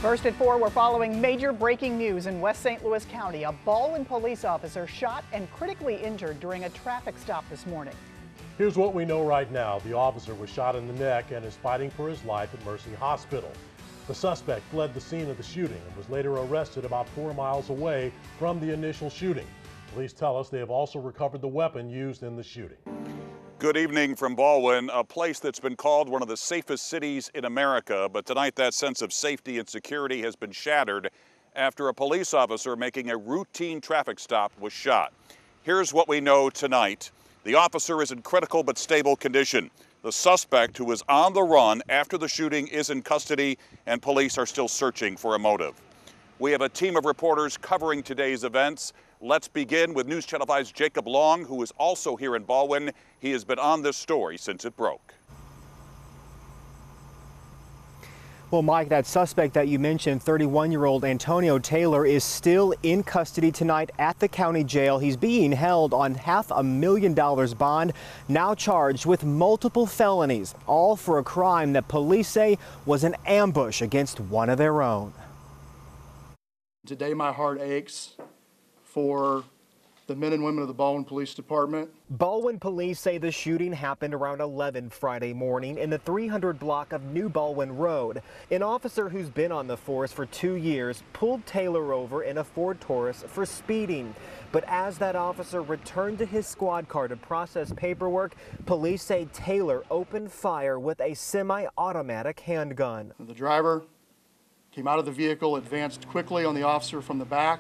First at 4, we're following major breaking news in West St. Louis County. A Ballwin police officer shot and critically injured during a traffic stop this morning. Here's what we know right now. The officer was shot in the neck and is fighting for his life at Mercy Hospital. The suspect fled the scene of the shooting and was later arrested about 4 miles away from the initial shooting. Police tell us they have also recovered the weapon used in the shooting. Good evening from Ballwin, a place that's been called one of the safest cities in America. But tonight that sense of safety and security has been shattered after a police officer making a routine traffic stop was shot. Here's what we know tonight. The officer is in critical but stable condition. The suspect, who was on the run after the shooting, is in custody, and police are still searching for a motive. We have a team of reporters covering today's events. Let's begin with News Channel 5's Jacob Long, who is also here in Ballwin. He has been on this story since it broke. Well, Mike, that suspect that you mentioned, 31-year-old Antonio Taylor, is still in custody tonight at the county jail. He's being held on $500,000 bond, now charged with multiple felonies, all for a crime that police say was an ambush against one of their own. Today, my heart aches for the men and women of the Ballwin Police Department. Ballwin police say the shooting happened around 11 Friday morning in the 300 block of New Ballwin Road. An officer who's been on the force for 2 years pulled Taylor over in a Ford Taurus for speeding. But as that officer returned to his squad car to process paperwork, police say Taylor opened fire with a semi-automatic handgun. The driver came out of the vehicle, advanced quickly on the officer from the back,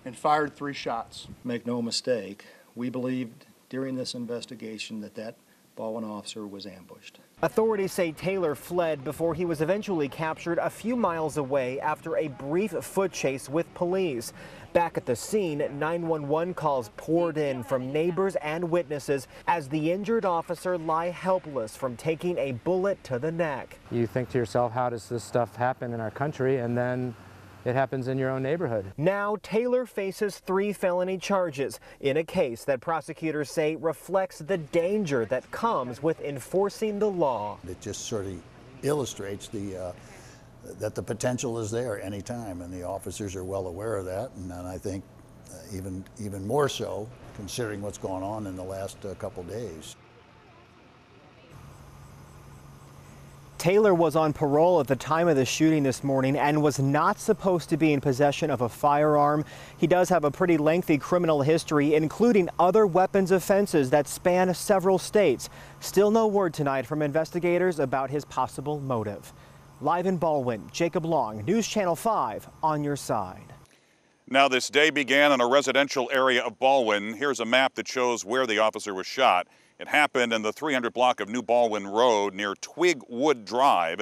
and fired 3 shots. Make no mistake, we believed during this investigation that Ballwin officer was ambushed. Authorities say Taylor fled before he was eventually captured a few miles away after a brief foot chase with police. Back at the scene, 911 calls poured in from neighbors and witnesses as the injured officer lie helpless from taking a bullet to the neck. You think to yourself, how does this stuff happen in our country? And then it happens in your own neighborhood. Now Taylor faces 3 felony charges in a case that prosecutors say reflects the danger that comes with enforcing the law. It just sort of illustrates that the potential is there anytime, and the officers are well aware of that, and I think even more so considering what's gone on in the last couple days. Taylor was on parole at the time of the shooting this morning and was not supposed to be in possession of a firearm. He does have a pretty lengthy criminal history, including other weapons offenses that span several states. Still no word tonight from investigators about his possible motive. Live in Ballwin, Jacob Long, News Channel 5, on your side. Now, this day began in a residential area of Ballwin. Here's a map that shows where the officer was shot. It happened in the 300 block of New Ballwin Road near Twigwood Drive.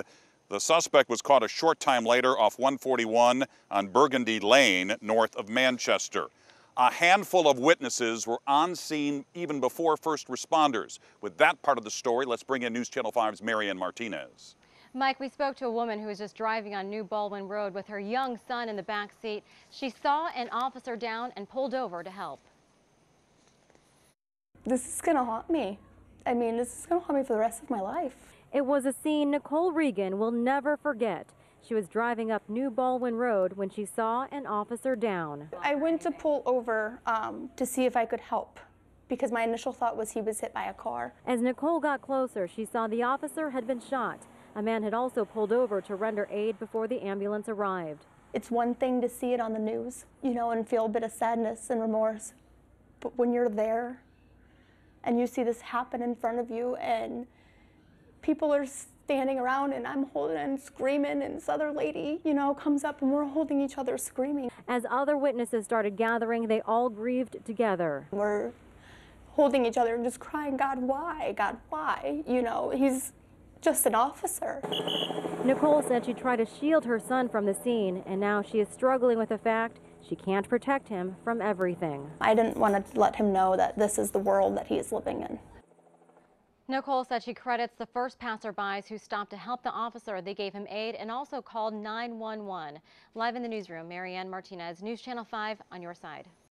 The suspect was caught a short time later off 141 on Burgundy Lane, north of Manchester. A handful of witnesses were on scene even before first responders. With that part of the story, let's bring in News Channel 5's Marianne Martinez. Mike, we spoke to a woman who was just driving on New Ballwin Road with her young son in the back seat. She saw an officer down and pulled over to help. This is going to haunt me. I mean, this is going to haunt me for the rest of my life. It was a scene Nicole Regan will never forget. She was driving up New Ballwin Road when she saw an officer down. I went to pull over to see if I could help, because my initial thought was he was hit by a car. As Nicole got closer, she saw the officer had been shot. A man had also pulled over to render aid before the ambulance arrived. It's one thing to see it on the news, you know, and feel a bit of sadness and remorse. But when you're there and you see this happen in front of you and people are standing around and I'm holding and screaming, and this other lady, you know, comes up and we're holding each other screaming. As other witnesses started gathering, they all grieved together. We're holding each other and just crying, God, why? God, why? You know, he's just an officer. Nicole said she tried to shield her son from the scene, and now she is struggling with the fact she can't protect him from everything. I didn't want to let him know that this is the world that he is living in. Nicole said she credits the first passerbys who stopped to help the officer. They gave him aid and also called 911. Live in the newsroom, Marianne Martinez, News Channel 5, on your side.